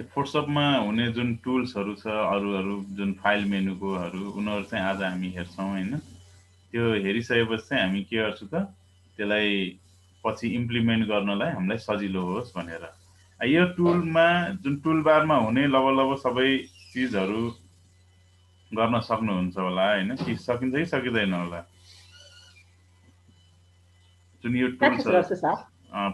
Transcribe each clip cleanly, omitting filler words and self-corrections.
त्यो फोटोसपमा हुने जुन टुल्सहरू छ अरू जुन फाइल मेनुकोहरू उनीहरू चाहिँ आज हामी हेर्छौँ हैन। त्यो हेरिसकेपछि चाहिँ हामी के गर्छौँ त त्यसलाई पछि इम्प्लिमेन्ट गर्नलाई हामीलाई सजिलो होस् भनेर। यो टुलमा जुन टुलबारमा हुने लगभग सबै चिजहरू गर्न सक्नुहुन्छ होला हैन, कि सकिन्छ कि सकिँदैन होला। जुन यो टुल्सहरू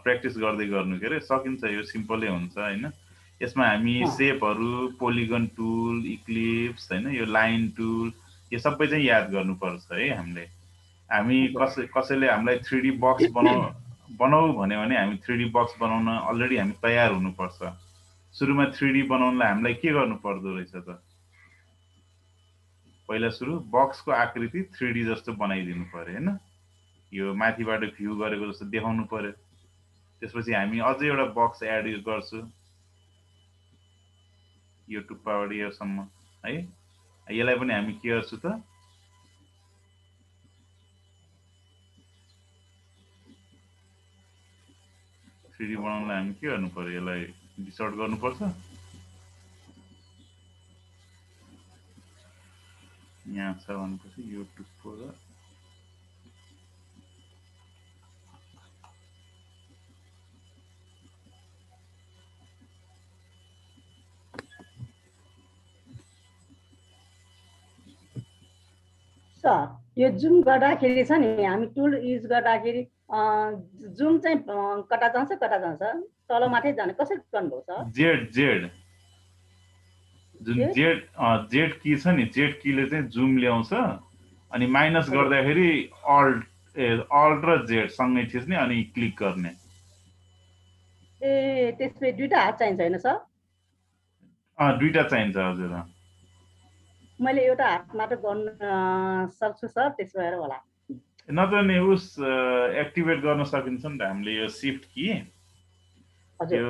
प्र्याक्टिस गर्दै गर्नु के अरे सकिन्छ, यो सिम्पलै हुन्छ हैन। यसमा हामी सेपहरू, पोलिगन टुल, इक्लिप्स हैन, यो लाइन टुल यो सबै चाहिँ याद गर्नुपर्छ है हामीले। हामी कसैले हामीलाई 3D बक्स बनाऊ भन्यो भने हामी 3D बक्स बनाउन अलरेडी हामी तयार हुनुपर्छ। सुरुमा 3D बनाउनलाई हामीलाई के गर्नु पर्दो रहेछ त? पहिला सुरु बक्सको आकृति 3D जस्तो बनाइदिनु पर्यो हैन। यो माथिबाट भ्यू गरेको जस्तो देखाउनु पर्यो। त्यसपछि हामी अझै एउटा बक्स एड गर्छु, यो टुप्पाबाट योसम्म है। यसलाई पनि हामी के गर्छु त 3D बनाउनलाई हामी के गर्नु पर्यो, यसलाई डिसर्ट गर्नुपर्छ। यहाँ छ भनेपछि यो टुप्पो र यो जुम गर्दाखेरि छ नि हामी टुल युज गर्दाखेरि जुम चाहिँ कता जान्छ तल माथि जाने कसरी गर्नुभयो सर? जेड जुन जेड की छ नि, जेड कीले चाहिँ जुम ल्याउँछ अनि माइनस गर्दाखेरि अल्ट र जेड सँगै थिच्ने अनि क्लिक गर्ने। ए त्यसले दुईटा हात चाहिन्छ हैन सर? दुईटा चाहिन्छ हजुर। मैले एउटा हातमा त गर्न सक्छु सर, त्यसो भएर होला। नत्र नि उस एक्टिभेट गर्न सकिन्छ नि त हामीले यो शिफ्ट की। त्यो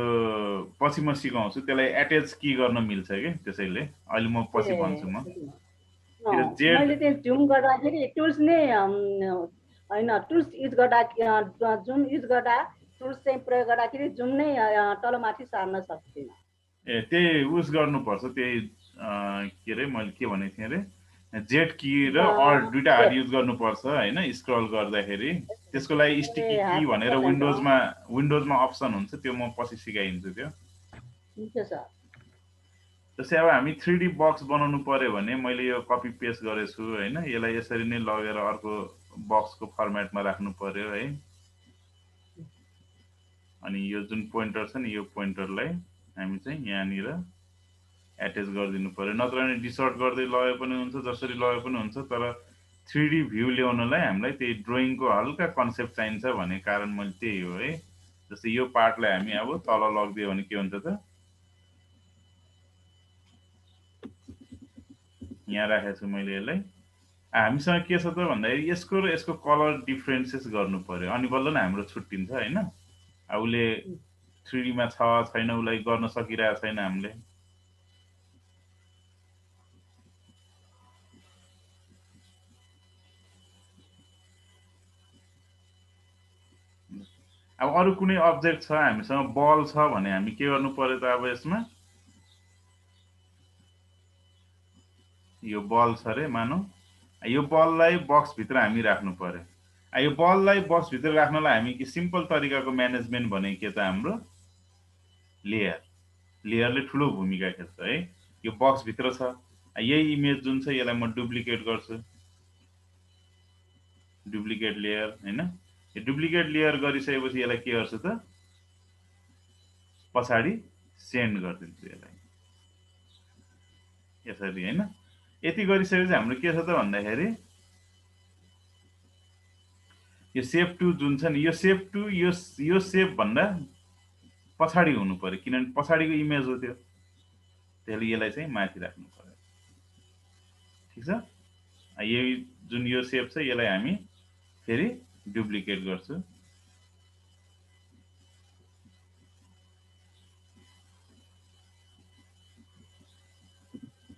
पछि म सिकाउँछु, त्यसलाई एट्याच की गर्न मिल्छ के, त्यसैले अहिले म पछि भन्छु। मैले त्यो जुम गर्दाखेरि टुल्स नै हैन, टुल्स युज गर्दा जुम युज गर्दा टुल्स चाहिँ प्रयोग गर्दाखेरि जुम नै तलमाथि सार्न सक्दिन। ए त्यही उस गर्नुपर्छ, त्यही के अरे मैले के भनेको थिएँ अरे जेड की र अल्ट दुईटा हात युज गर्नुपर्छ हैन स्क्रल गर्दाखेरि। त्यसको लागि स्टिकी की भनेर विन्डोजमा अप्सन हुन्छ, त्यो म पछि सिकाइदिन्छु त्यो। हुन्छ सर। जस्तै अब हामी 3D बक्स बनाउनु पर्यो भने मैले यो कपी पेस्ट गरेछु हैन, यसलाई यसरी नै लगेर अर्को बक्सको फर्मेटमा राख्नु पर्यो है। अनि यो जुन पोइन्टर छ नि यो पोइन्टरलाई हामी चाहिँ यहाँनिर एट्याच गरिदिनु पर्यो, नत्र भने डिसर्ट गर्दै लगे पनि हुन्छ, जसरी लगे पनि हुन्छ। तर 3D भ्यू ल्याउनलाई हामीलाई त्यही ड्रइङको हल्का कन्सेप्ट चाहिन्छ भन्ने कारण मैले त्यही हो है। जस्तै यो पार्टलाई हामी अब तल लगिदियो भने के हुन्छ त, यहाँ राखेको छु मैले यसलाई। हामीसँग के छ त भन्दाखेरि यसको र यसको कलर डिफ्रेन्सेस गर्नु पर्यो, अनि बल्ल नै हाम्रो छुट्टिन्छ हैन। उसले 3D मा छ छैन उसलाई गर्न सकिरहेको छैन हामीले। अब अरू कुनै अब्जेक्ट छ हामीसँग बल छ भने हामी के गर्नु पर्यो त, अब यसमा यो बल छ रे मानौ, यो बललाई बक्स भित्र हामी राख्नु पर्यो। यो बललाई बक्स भित्र राख्नलाई हामी के सिम्पल तरिकाको म्यानेजमेन्ट भने के त हाम्रो लेयरले ठुलो भूमिका खेल्छ है। यो बक्स भित्र छ, यही इमेज जुन छ यसलाई म डुप्लिकेट गर्छु, डुप्लिकेट लेयर हैन। यो डुप्लिकेट लेयर गरिसकेपछि यसलाई के गर्छु त पछाडि सेन्ड गरिदिन्छु यसलाई यसरी हैन। यति गरिसकेपछि हाम्रो के छ त भन्दाखेरि यो सेप टु जुन छ नि, यो सेप टु यो सेप भन्दा पछाडि हुनु पर्यो, किनभने पछाडिको इमेज हो त्यो, त्यसले यसलाई चाहिँ माथि राख्नु पर्यो। ठीक छ। यही जुन यो सेप छ यसलाई हामी फेरि डुप्लिकेट गर्छु।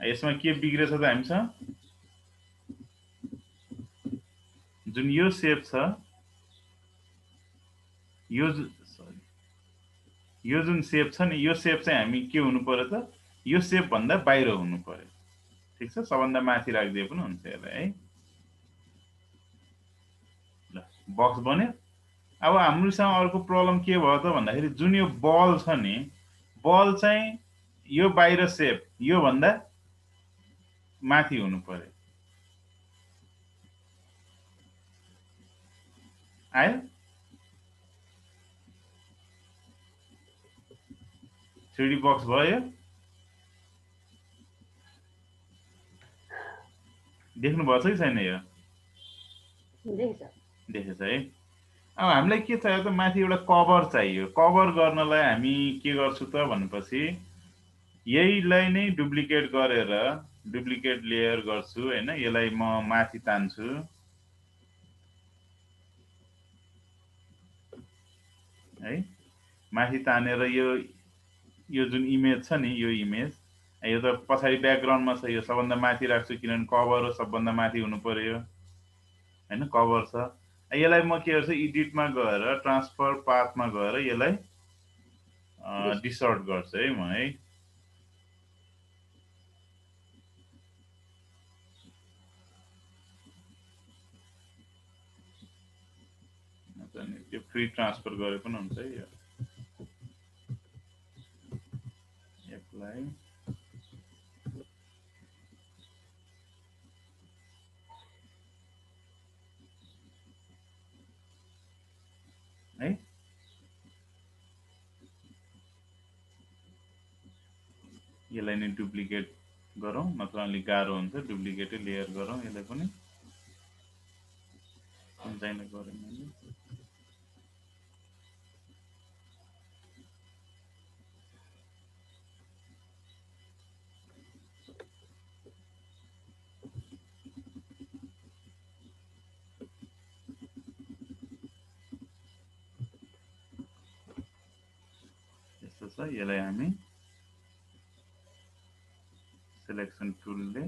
यसमा के बिग्रेछ त हामीसँग, जुन यो सेप छ यो जुन सेप छ नि यो सेप चाहिँ हामी के हुनु पर्यो त यो सेप भन्दा बाहिर हुनु पर्यो ठीक छ सबभन्दा माथि राख्दिए पनि हुन्छ यसलाई है ल बक्स बन्यो अब हाम्रोसँग अर्को प्रब्लम के भयो त भन्दाखेरि जुन यो बल छ नि बल चाहिँ यो बाहिर सेप यो भन्दा माथि हुनु पर्यो आयो 3D बक्स भयो देख्नु भएको छ कि छैन यो देखेछ है अब हामीलाई के चाहियो त माथि एउटा कभर चाहियो कभर गर्नलाई हामी के गर्छु त भनेपछि यहीलाई नै डुप्लिकेट गरेर डुप्लिकेट लेयर गर्छु हैन यसलाई म माथि तान्छु है माथि तानेर यो जुन इमेज छ नि यो इमेज यो त पछाडी ब्याकग्राउन्डमा छ यो सबभन्दा माथि राख्छु किनभने कभर हो सबभन्दा माथि हुनु पर्यो हैन कभर छ यसलाई म के गर्छु एडिटमा गएर ट्रान्सफर पाथमा गएर यसलाई डिसर्ट गर्छु है म है त्यो फ्री ट्रान्सफर गरे पनि हुन्छ है यो एप्लाई है यसलाई नै डुप्लिकेट गरौँ नत्र अलि गाह्रो हुन्छ डुप्लिकेटै लेयर गरौँ यसलाई पनि सम्झाइन गरौँ मैले यस्तो छ यसलाई हामी सिलेक्सन टुलले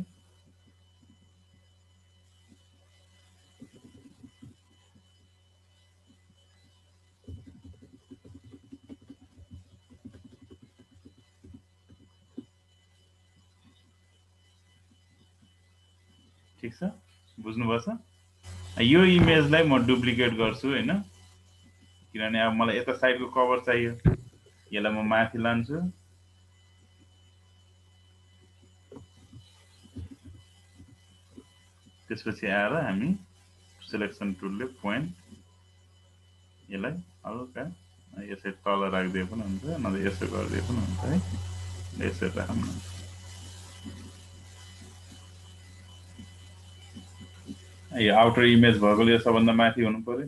ठीक छ बुझ्नुभएको छ यो इमेजलाई म डुप्लिकेट गर्छु हैन किनभने अब मलाई यता साइडको कभर चाहियो यसलाई म माथि लान्छु त्यसपछि आएर हामी सिलेक्सन टुलले पोइन्ट यसलाई हल्का यसै तल राख्दिए पनि हुन्छ नभए यसो गरिदिए पनि हुन्छ है यसरी राख्नु यो आउटर इमेज भएकोले यो सबभन्दा माथि हुनु पर्यो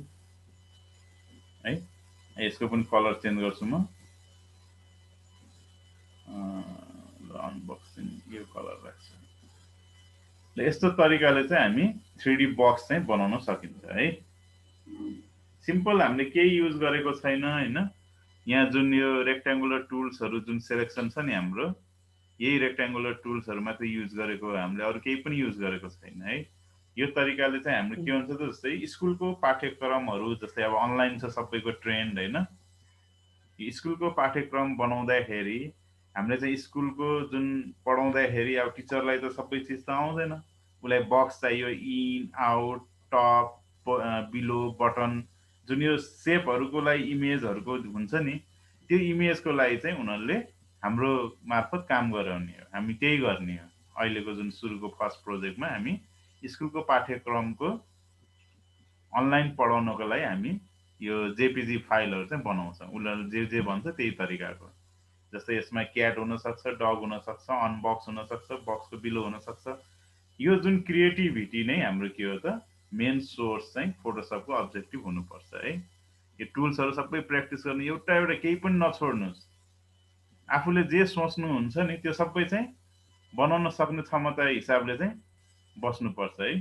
है यसको पनि कलर चेन्ज गर्छु म अनबक्सिङ यो कलर राख्छु ल यस्तो तरिकाले चाहिँ हामी 3D बक्स चाहिँ बनाउन सकिन्छ है सिम्पल हामीले केही युज गरेको छैन हैन यहाँ जुन यो रेक्ट्याङ्गुलर टुल्सहरु जुन सिलेक्सन छ नि हाम्रो यही रेक्ट्याङ्गुलर टुल्सहरु मात्र युज गरेको हामीले अरु केही पनि युज गरेको छैन है यो तरिकाले चाहिँ हाम्रो के हुन्छ त जस्तै स्कुलको पाठ्यक्रमहरु जस्तै अब अनलाइन छ सबैको ट्रेन्ड हैन स्कुलको पाठ्यक्रम बनाउँदाखेरि हामीले चाहिँ स्कुलको जुन पढाउँदाखेरि अब टिचरलाई त सबै चीज त आउँदैन उलाई बक्स चाहियो in out top below button जुन यो शेपहरुको लागि इमेजहरुको हुन्छ नि त्यो इमेजको लागि चाहिँ उनीहरुले हाम्रो मार्फत काम गराउने हो हामी त्यही गर्ने हो अहिलेको जुन सुरुको फर्स्ट प्रोजेक्टमा हामी स्कुलको पाठ्यक्रमको अनलाइन पढाउनको लागि हामी यो जेपीजी फाइलहरु चाहिँ बनाउँछौं उनीहरुले जे भन्छ त्यही तरिकाको जस्तै यसमा क्याट हुन सक्छ डग हुन सक्छ अनबक्स हुन सक्छ बक्सको बिलो हुन सक्छ यो जुन क्रिएटिभिटी नै हाम्रो के हो त मेन सोर्स चाहिँ फोटोशपको अब्जेक्टिभ हुनुपर्छ है यो टुल्सहरु सबै प्र्याक्टिस गर्नु एउटा केही पनि नछोड्नुस् आफूले जे सोच्नु हुन्छ नि त्यो सबै चाहिँ बनाउन सक्ने क्षमता हिसाबले चाहिँ बस्नुपर्छ है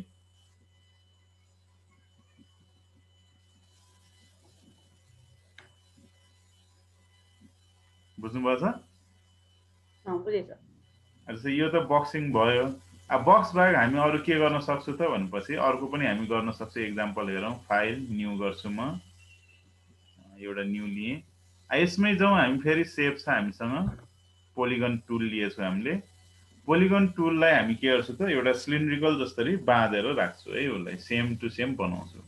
बुझ्नुभएको छ बुझेछ जस्तै यो त बक्सिङ भयो अब बक्स बाहेक हामी अरु के गर्न सक्छौं त भनेपछि अर्को पनि हामी गर्न सक्छौं एक्जाम्पल हेरौं फाइल न्यू गर्छु म एउटा न्यू लिए यसमै जाउँ हामी, फेरि सेप छ हामीसँग, पोलिगन टुल लिएछौँ हामीले। पोलिगन टुललाई हामी के गर्छौँ त, एउटा सिलिन्ड्रिकल जसरी बाँधेर राख्छु है, उसलाई सेम टु सेम बनाउँछु।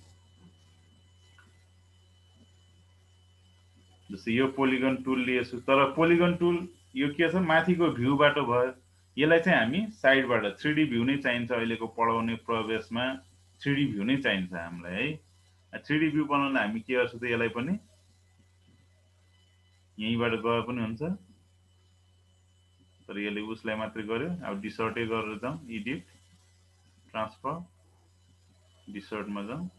जस्तै यो पोलिगन टुल लिएछु, तर पोलिगन टुल यो के छ, माथिको भ्यूबाट भयो। यसलाई चाहिँ हामी साइडबाट 3D भ्यू नै चाहिन्छ। अहिलेको पढाउने प्रवेशमा 3D भ्यू नै चाहिन्छ हामीलाई है। 3D भ्यू बनाउन हामी के गर्छौँ त, यसलाई पनि यहीँबाट गए पनि हुन्छ, तर यसले उसलाई मात्रै गर्यो। अब डिसर्टै गरेर जाउँ, एडिट, ट्रान्सफर, डिसर्टमा जाउँ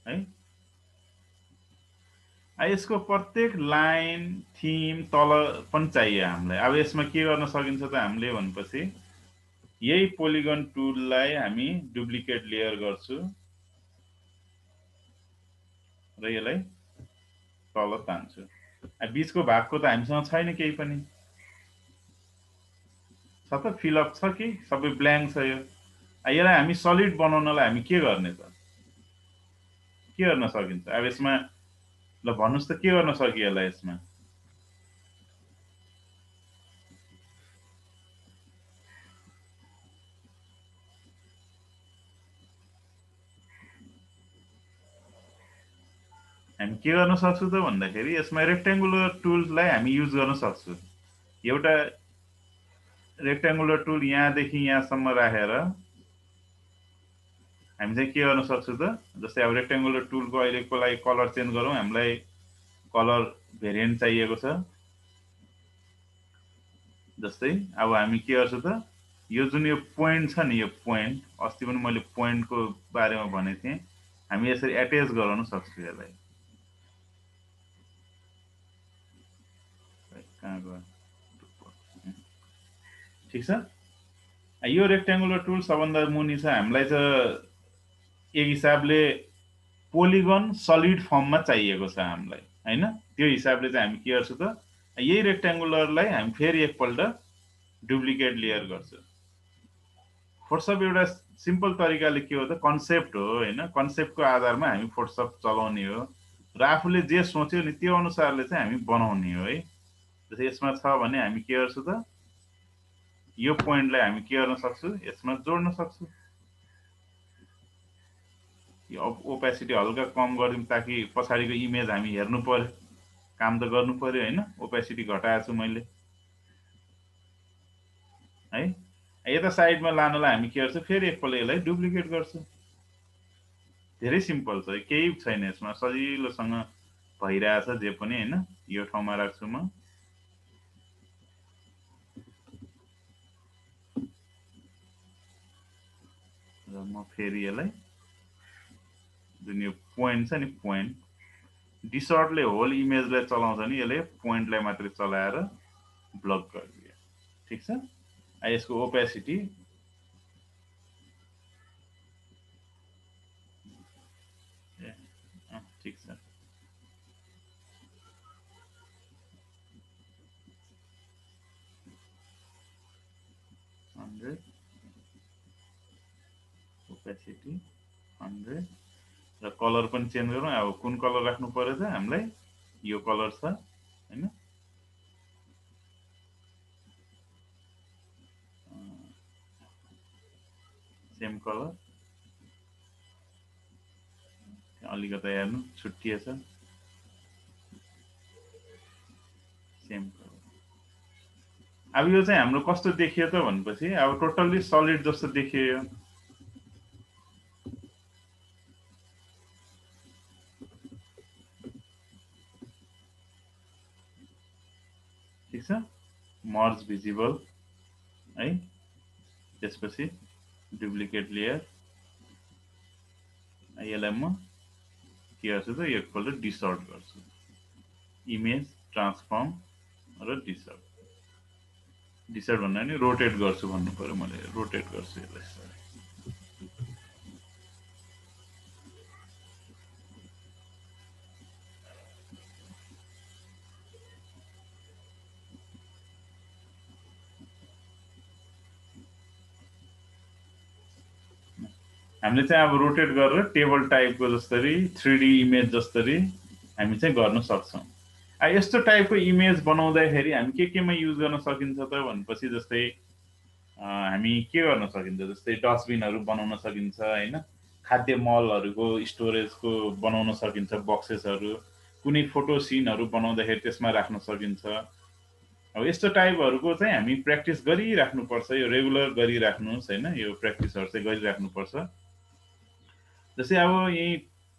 है। यसको प्रत्येक लाइन थीम तल पनि चाहियो हामीलाई। अब यसमा के गर्न सकिन्छ त हामीले भनेपछि, यही पोलिगन टुललाई हामी डुप्लिकेट लेयर गर्छु र यसलाई तल तान्छु। बीचको भागको त हामीसँग छैन केही पनि, छ त फिलअप छ कि सबै ब्ल्याङ्क छ यो। यसलाई हामी सलिड बनाउनलाई हामी के गर्ने त, के गर्न सकिन्छ अब यसमा? ल भन्नुहोस् त के गर्न सकिएला यसमा? हामी के गर्न सक्छु त भन्दाखेरि, यसमा रेक्टेङ्गुलर टुल्सलाई हामी युज गर्न सक्छु। एउटा रेक्टेङ्गुलर टुल यहाँदेखि यहाँसम्म राखेर हामी चाहिँ के गर्न सक्छु त, जस्तै अब रेक्टेङ्गुलर टुलको अहिलेको लागि कलर चेन्ज गरौँ। हामीलाई कलर भेरिएन्ट चाहिएको छ। जस्तै अब हामी के गर्छु त, यो जुन यो पोइन्ट छ नि, यो पोइन्ट अस्ति पनि मैले पोइन्टको बारेमा भनेको थिएँ, हामी यसरी एट्याच गराउन सक्छु यसलाई। कहाँ गयो? ठिक छ। यो रेक्टेङ्गुलर टुल सबभन्दा मुनि छ। हामीलाई त एक हिसाबले पोलिगन सलिड फर्ममा चाहिएको छ हामीलाई हैन। त्यो हिसाबले चाहिँ हामी के गर्छु त, यही रेक्टेङ्गुलरलाई हामी फेरि एकपल्ट डुप्लिकेट लेयर गर्छु। फोटोसप एउटा सिम्पल तरिकाले के हो त, कन्सेप्ट हो हैन। कन्सेप्टको आधारमा हामी फोटोसप चलाउने हो र आफूले जे सोच्यो नि त्यो अनुसारले चाहिँ हामी बनाउने हो है। जस्तै यसमा छ भने हामी के गर्छु त, यो पोइन्टलाई हामी के गर्न सक्छु, यसमा जोड्न सक्छु। यो ओपेसिटी हल्का कम गरिदिउँ ताकि पछाडिको इमेज हामी हेर्नु पर्यो, काम त गर्नु पर्यो हैन। ओपेसिटी घटाएको छु मैले है। यता साइडमा लानलाई हामी के गर्छौँ, फेरि एकपल्ट यसलाई डुप्लिकेट गर्छु। धेरै सिम्पल छ, केही छैन यसमा, सजिलोसँग भइरहेछ जे पनि हैन। यो ठाउँमा राख्छु म। र म फेरि यसलाई जुन यो पोइन्ट छ नि, पोइन्ट डिसर्टले होल इमेजलाई चलाउँछ नि, यसले पोइन्टलाई मात्रै चलाएर ब्लक गरिदियो। ठिक छ। यसको ओपेसिटी ठिक छ। ओपेसिटी 100 र कलर पनि चेन्ज गरौँ। अब कुन कलर राख्नु पर्यो त हामीलाई? यो कलर छ हैन। सेम कलर, अलिकता हेर्नु छुट्टिएछ। Same colour. अब यो चाहिँ हाम्रो कस्तो देखियो त भनेपछि, अब टोटल्ली सलिड जस्तो देखियो। ठिक छ। मर्ज भिजिबल है। त्यसपछि डुप्लिकेट लेयर, यसलाई म के गर्छु त, एकपल्ट डिसर्ट गर्छु। इमेज ट्रान्सफर्म र डिसर्ट। डिसर्ट भन्दा नि रोटेट गर्छु भन्नु पर्यो, मैले रोटेट गर्छु यसलाई। हामीले चाहिँ अब रोटेट गरेर टेबल टाइपको जस्तरी 3D इमेज जस्तरी हामी चाहिँ गर्न सक्छौँ। यस्तो टाइपको इमेज बनाउँदाखेरि हामी केमा युज गर्न सकिन्छ त भनेपछि जस्तै हामी के गर्न सकिन्छ, जस्तै डस्टबिनहरू बनाउन सकिन्छ होइन, खाद्य मलहरूको स्टोरेजको बनाउन सकिन्छ बक्सेसहरू, कुनै फोटो सिनहरू बनाउँदाखेरि त्यसमा राख्न सकिन्छ। अब यस्तो टाइपहरूको चाहिँ हामी प्र्याक्टिस गरिराख्नुपर्छ, यो रेगुलर गरिराख्नुहोस् होइन, यो प्र्याक्टिसहरू चाहिँ गरिराख्नुपर्छ। जस्तै अब यही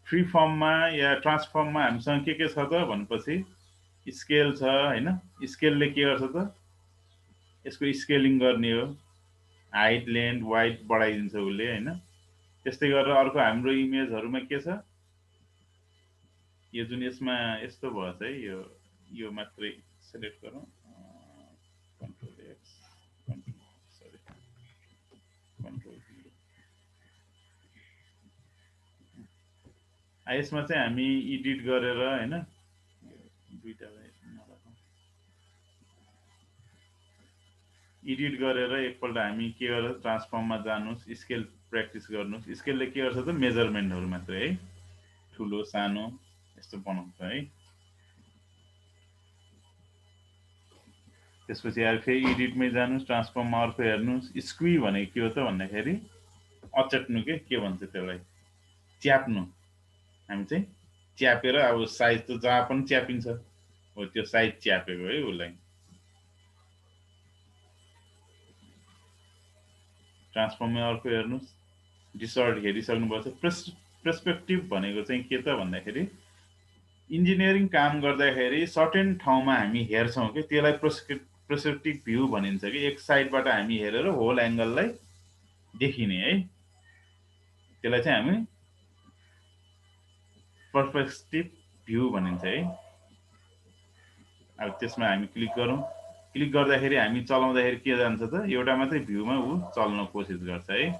फ्री फर्ममा या ट्रान्सफर्ममा हामीसँग के छ त भनेपछि स्केल छ होइन, स्केलले के गर्छ त यसको स्केलिङ गर्ने हो, हाइट लेन्थ वाइड बढाइदिन्छ उसले होइन। त्यस्तै गरेर अर्को हाम्रो इमेजहरूमा के छ, यो जुन यसमा यस्तो भएछ है, यो मात्रै सेलेक्ट गरौँ, कन्ट्रोल एक्स कन्ट्रोल यसमा चाहिँ हामी एडिट गरेर होइन, एडिट गरेर एकपल्ट हामी के गरेर ट्रान्सफर्ममा जानुहोस्, स्केल प्र्याक्टिस गर्नुहोस्। स्केलले के गर्छ त मेजरमेन्टहरू मात्रै है, ठुलो सानो यस्तो बनाउँछ है। त्यसपछि आएर फेरि एडिटमै जानुहोस्, ट्रान्सफर्ममा अर्को हेर्नुहोस्। स्क्वी भनेको के हो त भन्दाखेरि अचट्नु के भन्छ त्यसलाई, च्याप्नु। हामी चाहिँ च्यापेर अब साइज त जहाँ पनि च्यापिन्छ हो, त्यो साइज च्यापेको है उसलाई। ट्रान्सफर्ममा अर्को हेर्नुहोस्, डिसर्ट हेरिसक्नुपर्छ। पर्सपेक्टिभ भनेको चाहिँ के त भन्दाखेरि इन्जिनियरिङ काम गर्दाखेरि सर्टेन ठाउँमा हामी हेर्छौँ कि त्यसलाई पर्सपेक्टिभ भ्यू भनिन्छ कि एक साइडबाट हामी हेरेर होल एङ्गललाई देखिने है, त्यसलाई चाहिँ हामी पर्सपेक्टिभ भ्यू भनिन्छ है। अब त्यसमा हामी क्लिक गरौँ, क्लिक गर्दाखेरि हामी चलाउँदाखेरि के जान्छ त एउटा मात्रै भ्यूमा ऊ चल्न कोसिस गर्छ है,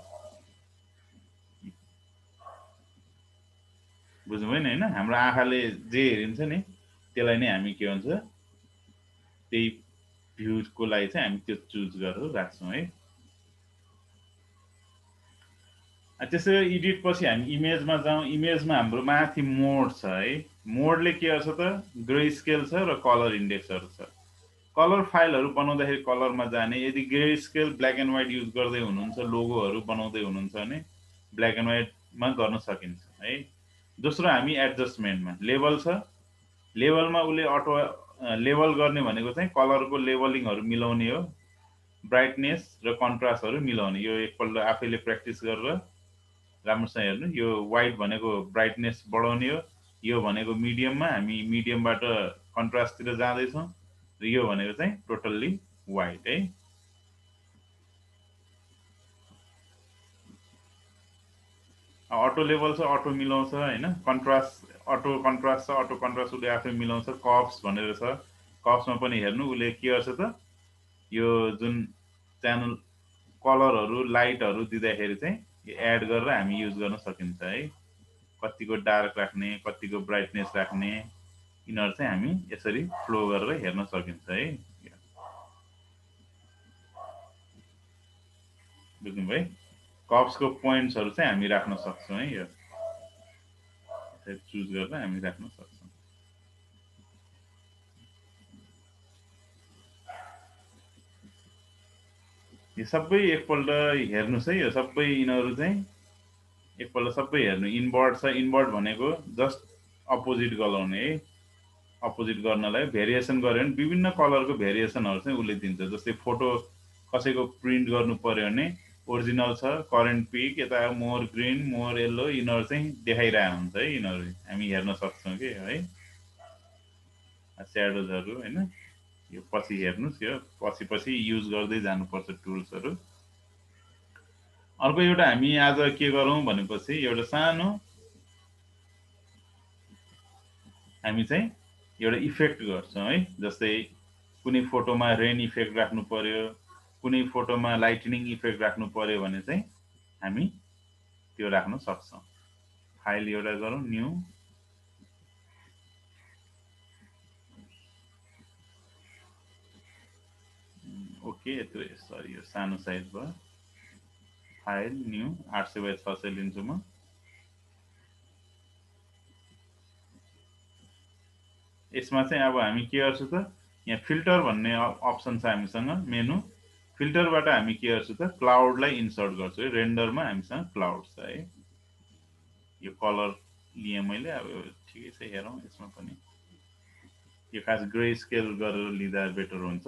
बुझ्नुभयो नि होइन। हाम्रो आँखाले जे हेरिन्छ नि त्यसलाई नै हामी के भन्छ त्यही भ्यूको लागि चाहिँ हामी त्यो चुज गरेर राख्छौँ है। त्यसै एडिट पछि हामी इमेजमा जाउँ। इमेजमा हाम्रो माथि मोड छ है, मोडले के गर्छ त ग्रे स्केल छ र कलर इन्डेक्सहरू छ। कलर फाइलहरू बनाउँदाखेरि कलरमा जाने, यदि grey scale black and white use गर्दै हुनुहुन्छ, लोगोहरू बनाउँदै हुनुहुन्छ भने ब्ल्याक एन्ड व्हाइटमा गर्न सकिन्छ है। दोस्रो हामी एडजस्टमेन्टमा लेभल छ, लेभलमा उसले अटो लेभल गर्ने भनेको चाहिँ कलरको लेभलिङहरू मिलाउने हो, ब्राइटनेस र कन्ट्रास्टहरू मिलाउने। यो एकपल्ट आफैले प्र्याक्टिस गरेर राम्रोसँग हेर्नु। यो वाइट भनेको ब्राइटनेस बढाउने हो, यो भनेको मिडियममा, हामी मिडियमबाट कन्ट्रास्टतिर जाँदैछौँ, र यो भनेको चाहिँ टोटल्ली वाइट है। अटो लेभल छ, अटो मिलाउँछ होइन, कन्ट्रास्ट अटो कन्ट्रास्ट छ, अटो कन्ट्रास्ट उसले आफै मिलाउँछ। कप्स भनेर छ, कप्समा पनि हेर्नु उसले के गर्छ त यो जुन च्यानल कलरहरू लाइटहरू दिँदाखेरि चाहिँ एड गरेर हामी युज गर्न सकिन्छ है। कतिको डार्क राख्ने, कतिको ब्राइटनेस राख्ने, यिनीहरू चाहिँ हामी यसरी फ्लो गरेर हेर्न सकिन्छ है। बुझ्नुभयो, कप्सको पोइन्ट्सहरू चाहिँ हामी राख्न सक्छौँ है, यो चुज गरेर हामी राख्न सक्छौँ। यो सबै एकपल्ट हेर्नुहोस् है, यो सबै यिनीहरू चाहिँ एकपल्ट सबै हेर्नु। इन्भर्ट छ, इन्भर्ट भनेको जस्ट अपोजिट गराउने है। अपोजिट गर्नलाई भेरिएसन गर्यो भने विभिन्न कलरको भेरिएसनहरू चाहिँ उसले दिन्छ। जस्तै फोटो कसैको प्रिन्ट गर्नु पर्यो भने ओरिजिनल छ, करेन्ट पिक, यता मोर ग्रिन, मोर येल्लो, यिनीहरू चाहिँ देखाइरहेको हुन्छ है। यिनीहरू हामी हेर्न सक्छौँ कि है, स्याडोजहरू होइन। यो पछि हेर्नुहोस्, यो पछि युज गर्दै जानुपर्छ टुल्सहरू। अर्को एउटा हामी आज के गरौँ भनेपछि एउटा सानो हामी चाहिँ एउटा इफेक्ट गर्छौँ है। जस्तै कुनै फोटोमा रेन इफेक्ट राख्नु पर्यो, कुनै फोटोमा लाइटनिङ इफेक्ट राख्नु पर्यो भने चाहिँ हामी त्यो राख्न सक्छौँ। फाइल एउटा गरौँ, न्यू, ओके। यत्रो, सरी यो सानो साइज भयो। फाइल न्यू 800 by 600 लिन्छु म। यसमा चाहिँ अब हामी के गर्छौं त यहाँ फिल्टर भन्ने अप्सन छ हामीसँग मेनु फिल्टरबाट हामी के गर्छौं त क्लाउडलाई इन्सर्ट गर्छौं है रेन्डरमा हामीसँग क्लाउड छ है यो कलर लिए मैले अब ठिकै छ हेरौं यसमा पनि यो खास ग्रे स्केल गरेर लिँदा बेटर हुन्छ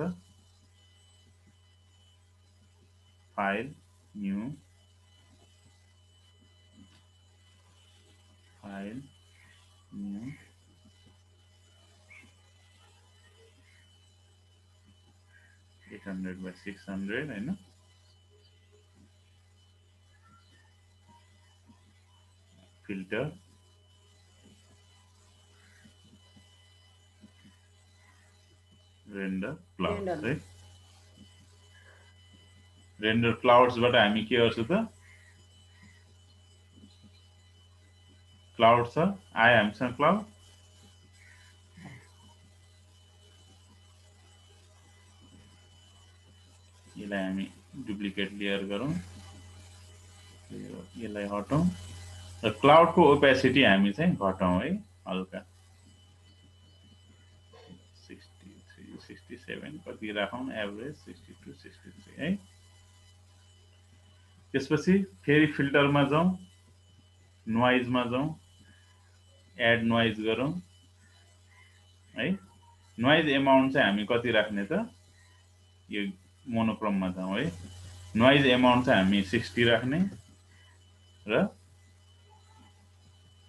file new file new 800 by 600 हैन फिल्टर रेन्डर क्लाउड्स है रेन्डर क्लाउड्सबाट हामी के गर्छौं त क्लाउड छ आयो हामीसँग क्लाउड यसलाई हामी डुप्लिकेट लेयर गरौँ यसलाई हटाउँ र क्लाउडको ओपेसिटी हामी चाहिँ घटाउँ है हल्का 63 67 कति राखौँ एभरेज 62 63 है त्यसपछि फेरि फिल्टरमा जाउँ नोइजमा जाउँ एड नोइज गरौँ है नोइज एमाउन्ट चाहिँ हामी कति राख्ने त यो मोनोक्रोममा जाउँ है नोइज एमाउन्ट चाहिँ हामी 60 राख्ने र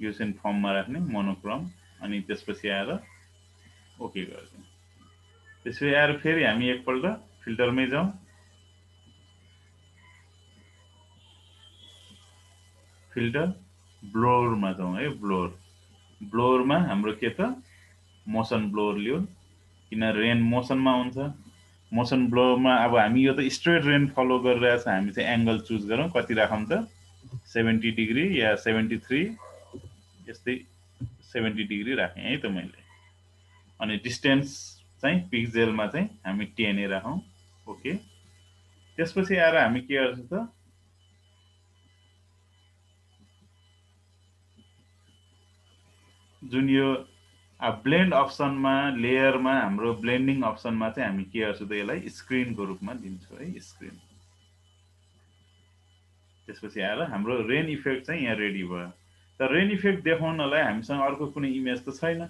युज इन फर्ममा राख्ने मोनोक्रोम अनि त्यसपछि आएर ओके गर्छौं त्यसपछि आएर फेरि हामी एकपल्ट फिल्टरमै जाउँ फिल्टर ब्लोरमा जाउँ है ब्लोरमा हाम्रो के त मोसन ब्लोर लियो किन रेन मोसनमा हुन्छ मोसन ब्लोरमा अब हामी यो त स्ट्रेट रेन फलो गरिरहेछ हामी चाहिँ एंगल चुज गरौँ कति राखौँ त 70 डिग्री या 73 यस्तै 70 डिग्री राखेँ है त मैले अनि डिस्टेन्स चाहिँ पिक्सेलमा चाहिँ हामी 10 राखौँ ओके त्यसपछि आएर हामी के गर्छौं त जुन यो ब्लेन्ड अप्सनमा लेयरमा हाम्रो ब्लेन्डिङ अप्सनमा चाहिँ हामी के गर्छौं त यसलाई स्क्रिनको रूपमा दिन्छौं है स्क्रिन त्यसपछि आएर हाम्रो रेन इफेक्ट चाहिँ यहाँ रेडी भयो तर रेन इफेक्ट देखाउनलाई हामीसँग अर्को कुनै इमेज त छैन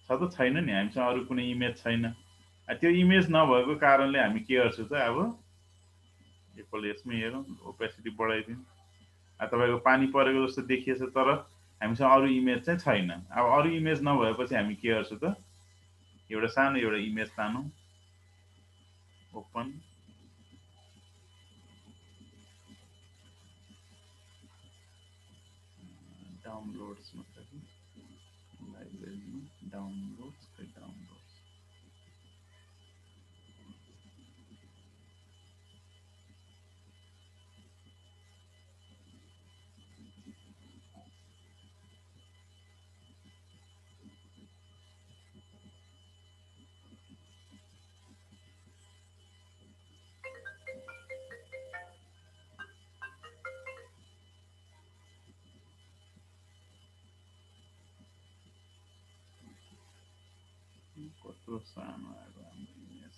छ त छैन नि हामीसँग अरु कुनै इमेज छैन त्यो इमेज नभएको कारणले हामी के गर्छौं त अब एकपल्ट यसमै हेरौं ओपेसिटी बढाइदिउँ तपाईको पानी परेको जस्तो देखिएछ तर हामीसँग अरु इमेज चाहिँ छैन अब अरु इमेज नभएपछि हामी के गर्छौं त एउटा सानो एउटा इमेज तानौं ओपन डाउनलोड्स मतलब लाइब्रेरीमा डाउनलोड्स कस्तो सानो आयो हाम्रो इमेज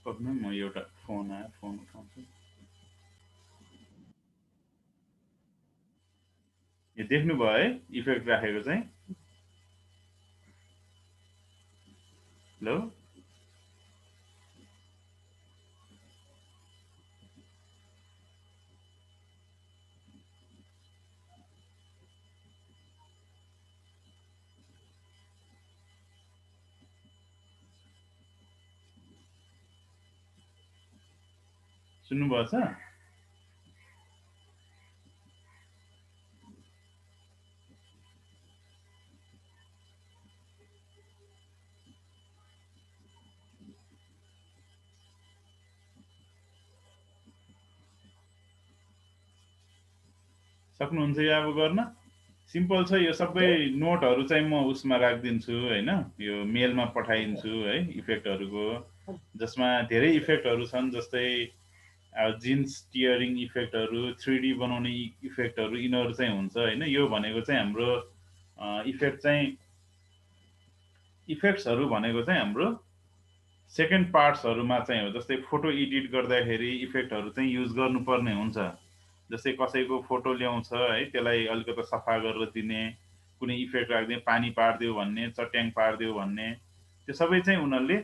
पक्कै म एउटा फोन आयो फोन उठाउँछु यो देख्नु भयो है इफेक्ट राखेको चाहिँ हेलो सुन्नु भएको छ सक्नुहुन्छ यो अब गर्न सिम्पल छ यो सबै नोटहरु चाहिँ म उसमा राखिदिन्छु हैन यो मेलमा पठाइदिन्छु है इफेक्टहरुको जसमा धेरै इफेक्टहरु छन् जस्तै जिन्स टियरिङ इफेक्टहरु 3D बनाउने इफेक्टहरु यिनीहरु चाहिँ हुन्छ हैन यो भनेको चाहिँ हाम्रो इफेक्ट्सहरु भनेको चाहिँ हाम्रो सेकेन्ड पार्ट्सहरुमा चाहिँ हो जस्तै फोटो एडिट गर्दाखेरि इफेक्टहरु चाहिँ युज गर्नुपर्ने हुन्छ जस्तै कसैको फोटो ल्याउँछ है त्यसलाई अलिकति सफा गरेर दिने कुनै इफेक्ट राख्दिने पानी पार्दियो भन्ने चट्याङ पार्दियो भन्ने त्यो सबै चाहिँ उनीहरुले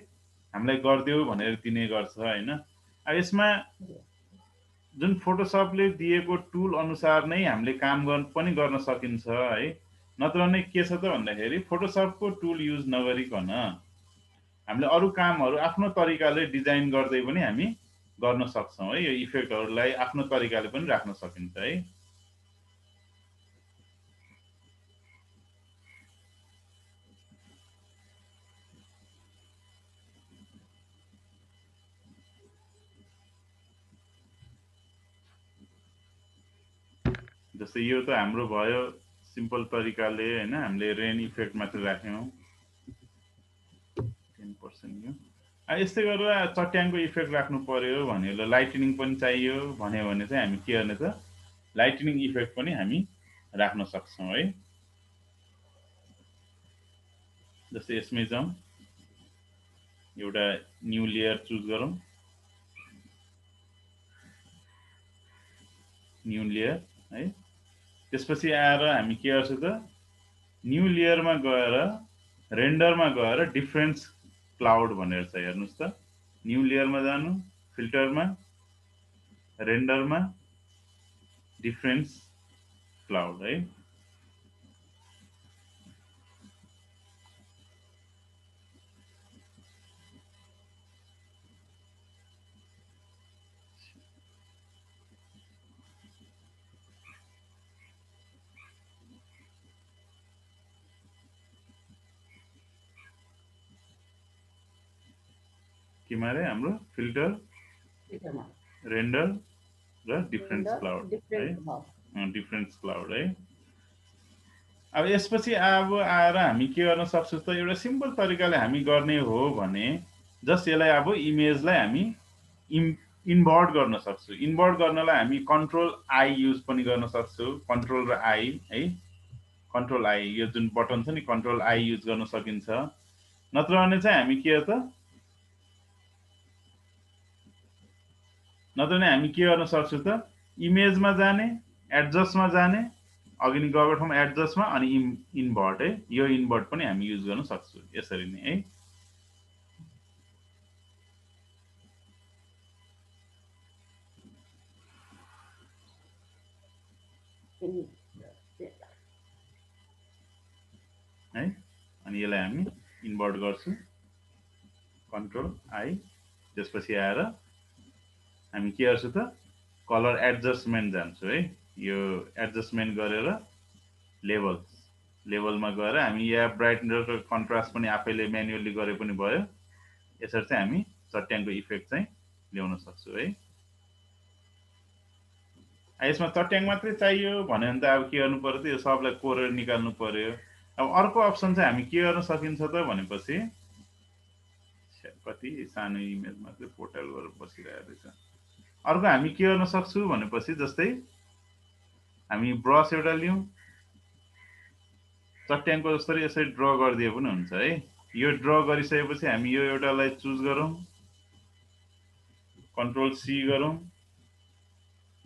हामीलाई गर्दियो भनेर दिने गर्छ हैन अब यसमा जुन फोटोशपले दिएको टुल अनुसार नै हामीले काम पनि गर्न सकिन्छ है नत्र नै के छ त भन्दाखेरि फोटोशपको टुल युज नगरिकन हामीले अरु कामहरु आफ्नो तरिकाले डिजाइन गर्दै पनि हामी गर्न सक्छौं है यो इफेक्टहरुलाई आफ्नो तरिकाले पनि राख्न सकिन्छ है जस्तै यो त हाम्रो भयो सिम्पल तरिकाले हैन हामीले रेन इफेक्ट मात्र राख्यौं 10% यो यस्तै गरेर चट्याङको इफेक्ट राख्नु पर्यो भने लाइटनिङ पनि चाहियो भन्यो भने चाहिँ हामी के गर्ने त लाइटनिङ इफेक्ट पनि हामी राख्न सक्छौं है जस्तै यसमै जाउँ एउटा न्यू लेयर चुज गरौँ न्यू लेयर है त्यसपछि आएर हामी के गर्छौं त न्यू लेयरमा गएर रेन्डरमा गएर डिफरेन्स क्लाउड भनेर छ हेर्नुस् त न्यू लेयरमा जानु फिल्टरमा रेन्डरमा डिफरेन्स क्लाउड है के मारे हाम्रो फिल्टर रेन्डर र डिफरेन्स क्लाउड है डिफरेन्स क्लाउड है अब यसपछि अब आएर हामी के गर्न सक्छौं त एउटा सिम्पल तरिकाले हामी गर्ने हो भने जस्ट यसलाई अब इमेजलाई हामी इन्भर्ट गर्न सक्छौं इन्भर्ट गर्नलाई हामी कन्ट्रोल आई युज पनि गर्न सक्छौं कन्ट्रोल र आई है कन्ट्रोल आई यो जुन बटन छ नि कन्ट्रोल आई युज गर्न सकिन्छ नत्र भने चाहिँ हामी के त नत्र भने हामी के गर्न सक्छौं त इमेजमा जाने एडजस्टमा जाने अघि नि गएको ठाउँमा एडजस्टमा अनि इन्भर्ट है यो इन्भर्ट पनि हामी युज गर्न सक्छौं यसरी नै है है अनि यसलाई हामी इन्भर्ट गर्छौं कन्ट्रोल आई त्यसपछि आएर हामी के गर्छौं त कलर एडजस्टमेन्ट जान्छौं है यो एडजस्टमेन्ट गरेर लेभलमा गएर हामी यहाँ ब्राइटनेस र कन्ट्रास्ट पनि आफैले म्यानुअली गरे पनि भयो यसरी चाहिँ हामी चट्याङको इफेक्ट चाहिँ ल्याउन सक्छौं है यसमा चट्याङ मात्रै चाहियो भन्यो भने त अब के गर्नु पर्यो त यो सबलाई कोरेर निकाल्नु पर्यो अब अर्को अप्सन चाहिँ हामी के गर्न सकिन्छ त भनेपछि कति सानो इमेज मात्रै पोर्टल गरेर बसिरहेको रहेछ अर्को हामी के गर्न सक्छौं भनेपछि जस्तै हामी ब्रश एउटा लियौं चट्याङको जसरी यसरी ड्र गरिदिए पनि हुन्छ है यो ड्र गरिसकेपछि हामी यो एउटालाई चुज गरौँ कन्ट्रोल सी गरौँ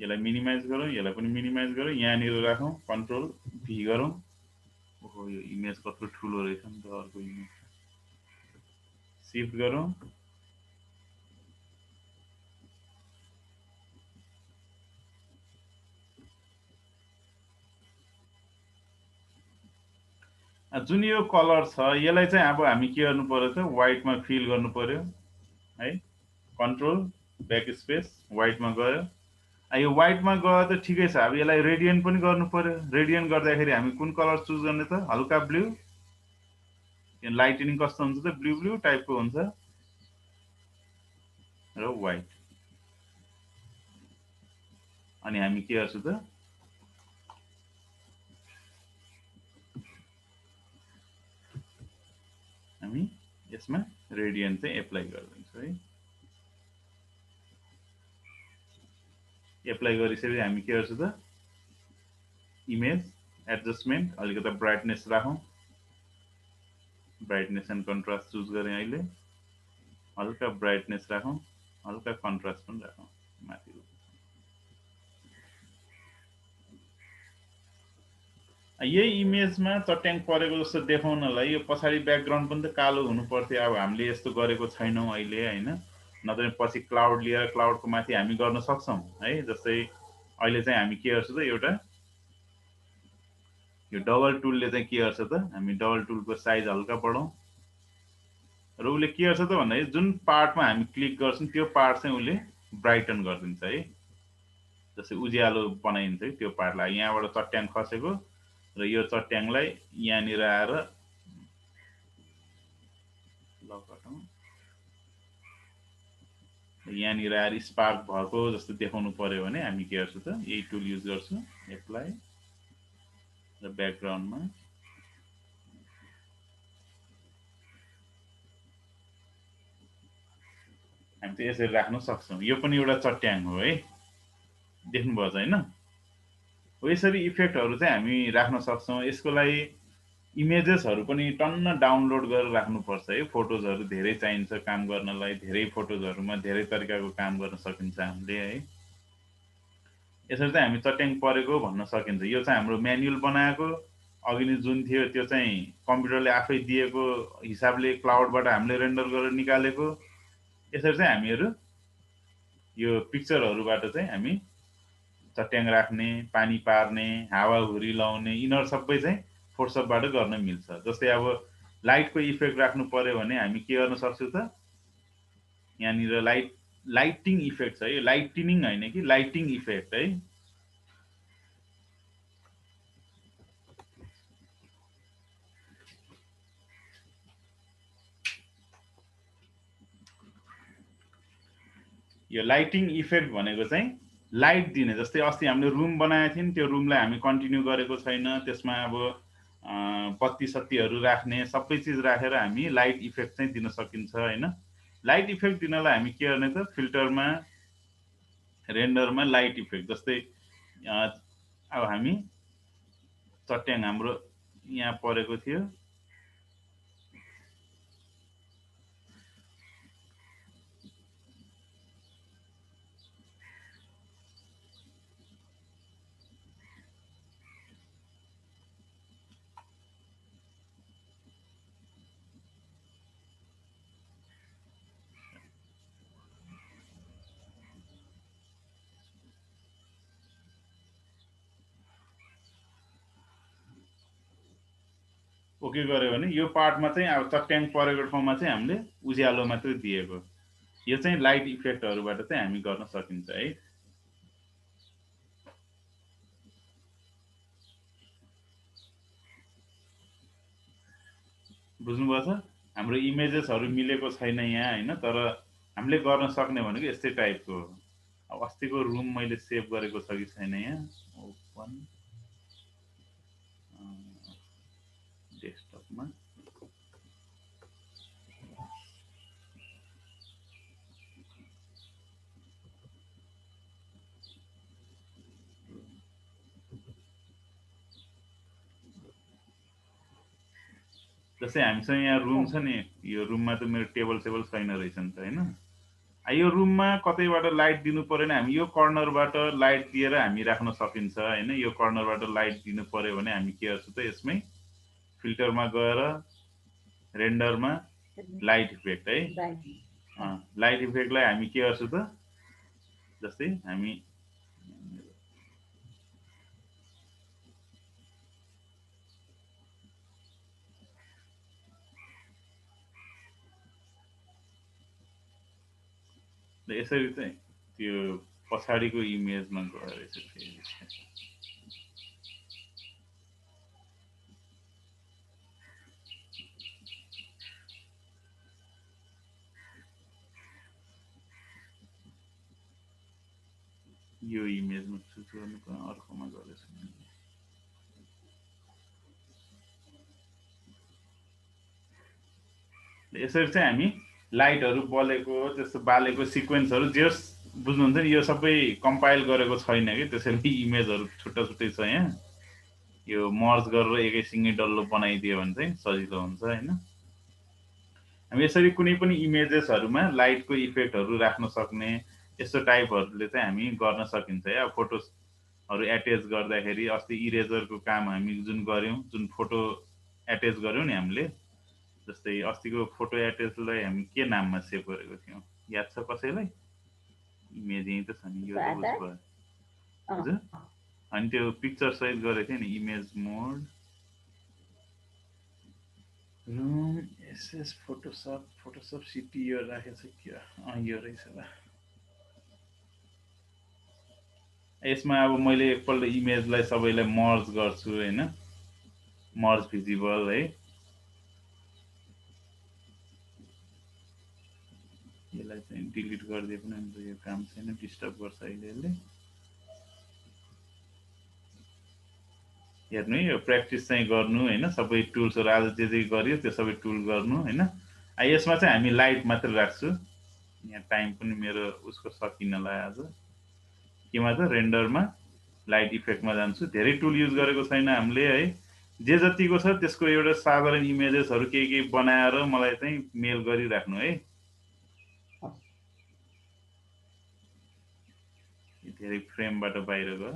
यसलाई मिनिमाइज गरौँ यसलाई पनि मिनिमाइज गरौँ यहाँनिर राखौँ कन्ट्रोल भी गरौँ ओहो यो इमेज कत्रो ठुलो रहेछ नि त अर्को इमेज शिफ्ट गरौँ जुन यो कलर छ यसलाई चाहिँ अब हामी के गर्नु पर्यो त व्हाइटमा फिल गर्नु पर्यो है कन्ट्रोल ब्याक स्पेस व्हाइटमा गयो यो व्हाइटमा गयो त ठिकै छ अब यसलाई रेडियन पनि गर्नु पर्यो रेडियन गर्दाखेरि हामी कुन कलर चुज गर्ने त हल्का ब्लू यो लाइटनिङ कस्तो हुन्छ त ब्लू ब्लू टाइपको हुन्छ र व्हाइट अनि हामी के गर्छौं त हामी यसमा रेडियन चाहिँ एप्लाई गरिदिन्छौँ है। एप्लाई गरिसकेपछि हामी के गर्छौँ त इमेज एडजस्टमेन्ट अलिकति ब्राइटनेस राखौँ, ब्राइटनेस एन्ड कन्ट्रास्ट चुज गरेँ अहिले, हल्का ब्राइटनेस राखौँ, हल्का कन्ट्रास्ट पनि राखौँ माथि। यही इमेजमा चट्याङ परेको जस्तो देखाउनलाई यो पछाडि ब्याकग्राउन्ड पनि त कालो हुनु पर्थ्यो। अब हामीले यस्तो गरेको छैनौँ अहिले हैन, नत्र पछि क्लाउड लिएर क्लाउडको माथि हामी गर्न सक्छौँ है। जस्तै अहिले चाहिँ हामी के गर्छौँ त एउटा यो डबल टुलले चाहिँ के गर्छ त हामी डबल टुलको साइज हल्का बढाउँ र उसले के गर्छ त भन्दाखेरि जुन पार्टमा हामी क्लिक गर्छौँ त्यो पार्ट चाहिँ उसले ब्राइटन गरिदिन्छ है। जस्तै उज्यालो बनाइदिन्छ है त्यो पार्टलाई। यहाँबाट चट्याङ खसेको र यो चट्याङलाई यहाँनिर आएर यहाँनिर आएर स्पार्क भएको जस्तो देखाउनु पर्यो भने हामी के गर्छौँ त यही टुल युज गर्छौँ, एप्लाई र ब्याकग्राउन्डमा हामी चाहिँ यसरी राख्न सक्छौँ। यो पनि एउटा चट्याङ हो है, देख्नुभयो हैन। हो यसरी इफेक्टहरू चाहिँ हामी राख्न सक्छौँ। यसको लागि इमेजेसहरू पनि टन्न डाउनलोड गरेर राख्नुपर्छ है। फोटोजहरू धेरै चाहिन्छ काम गर्नलाई, धेरै फोटोजहरूमा धेरै तरिकाको काम गर्न सकिन्छ हामीले है। यसरी चाहिँ हामी चट्याङ परेको भन्न सकिन्छ। यो चाहिँ हाम्रो म्यानुअल बनाएको, अघि नै जुन थियो त्यो चाहिँ कम्प्युटरले आफै दिएको हिसाबले क्लाउडबाट हामीले रेन्डर गरेर निकालेको। यसरी चाहिँ हामीहरू यो पिक्चरहरूबाट चाहिँ हामी चट्याङ राख्ने, पानी पार्ने, हावाहुरी लाउने यिनीहरू सबै चाहिँ फोटोसपबाट गर्न मिल्छ। जस्तै अब लाइटको इफेक्ट राख्नु पर्यो भने हामी के गर्न सक्छौँ त यहाँनिर लाइटिङ इफेक्ट छ। यो लाइटिनिङ होइन कि लाइटिङ इफेक्ट है। यो लाइटिङ इफेक्ट भनेको चाहिँ लाइट दिने। जस्तै अस्ति हामीले रुम बनाएको थियौँ, त्यो रुमलाई हामी कन्टिन्यू गरेको छैन, त्यसमा अब बत्ती सत्तीहरू राख्ने सबै चिज राखेर हामी लाइट इफेक्ट चाहिँ दिन सकिन्छ हैन। लाइट इफेक्ट दिनलाई हामी के गर्ने त फिल्टरमा रेन्डरमा लाइट इफेक्ट। जस्तै अब हामी चट्याङ हाम्रो यहाँ परेको थियो, ओके गर्यो भने यो पार्टमा चाहिँ अब चट्याङ परेको ठाउँमा चाहिँ हामीले उज्यालो मात्रै दिएको। यो चाहिँ लाइट इफेक्टहरूबाट चाहिँ हामी गर्न सकिन्छ है। बुझ्नुभएको छ? हाम्रो इमेजेसहरू मिलेको छैन यहाँ हैन, तर हामीले गर्न सक्ने भनेको यस्तै टाइपको। अब अस्तिको रुम मैले सेभ गरेको छ कि छैन यहाँ, ओपन डेस्कटपमा जस्तै हामीसँग यहाँ रुम छ नि, यो रुममा त मेरो टेबल सेबल छैन रहेछ नि त हैन। यो रुममा कतैबाट लाइट दिनु पर्यो भने हामी यो कर्नरबाट लाइट दिएर हामी राख्न सकिन्छ हैन। यो कर्नरबाट लाइट दिनु पर्यो भने हामी के गर्छौँ त यसमै फिल्टरमा गएर रेन्डरमा लाइट इफेक्ट है। लाइट इफेक्टलाई हामी के गर्छौँ त जस्तै हामी यसरी चाहिँ त्यो पछाडिको इमेजमा गएर यसरी यो इमेजमा चुज गर्नु पर्यो, अर्कोमा गरेछ। यसरी चाहिँ हामी लाइटहरू बलेको त्यस्तो बालेको सिक्वेन्सहरू जे बुझ्नुहुन्छ नि, यो सबै कम्पाइल गरेको छैन कि, त्यसैले इमेजहरू छुट्टा छुट्टै छ यहाँ। यो मर्ज गरेर एकैसँगै डल्लो बनाइदियो भने चाहिँ सजिलो हुन्छ होइन। हामी यसरी कुनै पनि इमेजेसहरूमा लाइटको इफेक्टहरू राख्न सक्ने यस्तो टाइपहरूले चाहिँ हामी गर्न सकिन्छ है। अब फोटोहरू एट्याच गर्दाखेरि अस्ति इरेजरको काम हामी जुन गऱ्यौँ, जुन फोटो एट्याच गऱ्यौँ नि हामीले, जस्तै अस्तिको फोटो एट्याचलाई हामी के नाममा सेभ गरेको थियौँ याद छ कसैलाई? इमेज यहीँ त छ नि, यो त उस भयो हजुर। अनि त्यो पिक्चर सहित गरेको थियो नि, इमेज मोड रुम एसएस फोटोसप सिटी यो राखेको छ क्या, यो रहेछ ल। यसमा अब मैले एकपल्ट इमेजलाई सबैलाई मर्ज गर्छु होइन, मर्ज भिजिबल है। यसलाई चाहिँ डिलिट गरिदिए पनि हुन्छ, यो काम छैन, डिस्टर्ब गर्छ अहिले यसले। हेर्नु है, यो प्र्याक्टिस चाहिँ गर्नु होइन, सबै टुल्सहरू आज जे जे गरियो त्यो सबै टुल गर्नु होइन। यसमा चाहिँ हामी लाइट मात्र राख्छु, यहाँ टाइम पनि मेरो उसको सकिनलाई आज। केमा त रेन्डरमा लाइट इफेक्टमा जान्छु, धेरै टुल युज गरेको छैन हामीले है। जे जतिको छ त्यसको एउटा साधारण इमेजेसहरू केही बनाएर मलाई चाहिँ मेल गरिराख्नु है। धेरै फ्रेमबाट बाहिर गयो,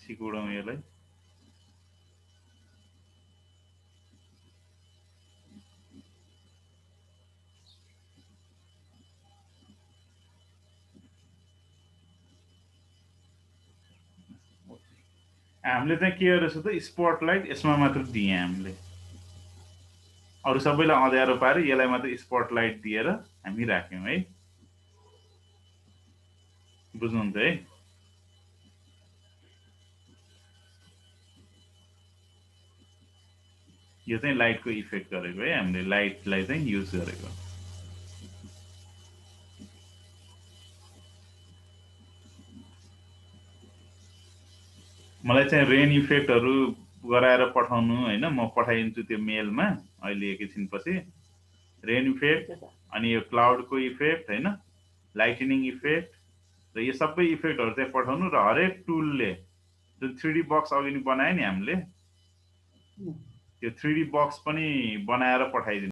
सिकुडौँ यसलाई। हामीले चाहिँ के गरेछ त, स्पटलाइट यसमा मात्र दिएँ हामीले, अरू सबैलाई अँध्यारो पारे यसलाई मात्र स्पटलाइट दिएर हामी राख्यौँ है। बुझ्नुहुन्छ है? यो चाहिँ लाइटको इफेक्ट गरेको है, हामीले लाइटलाई चाहिँ युज गरेको। मलाई चाहिँ रेन इफेक्टहरू गराएर पठाउनु होइन, म पठाइदिन्छु त्यो मेलमा अहिले एकैछिनपछि। रेन इफेक्ट अनि यो क्लाउडको इफेक्ट होइन, लाइटनिङ इफेक्ट र यो सबै इफेक्टहरू चाहिँ पठाउनु, र हरेक टुलले जुन 3D बक्स अघि नै बनायो नि हामीले, त्यो 3D बक्स पनि बनाएर पठाइदिनु।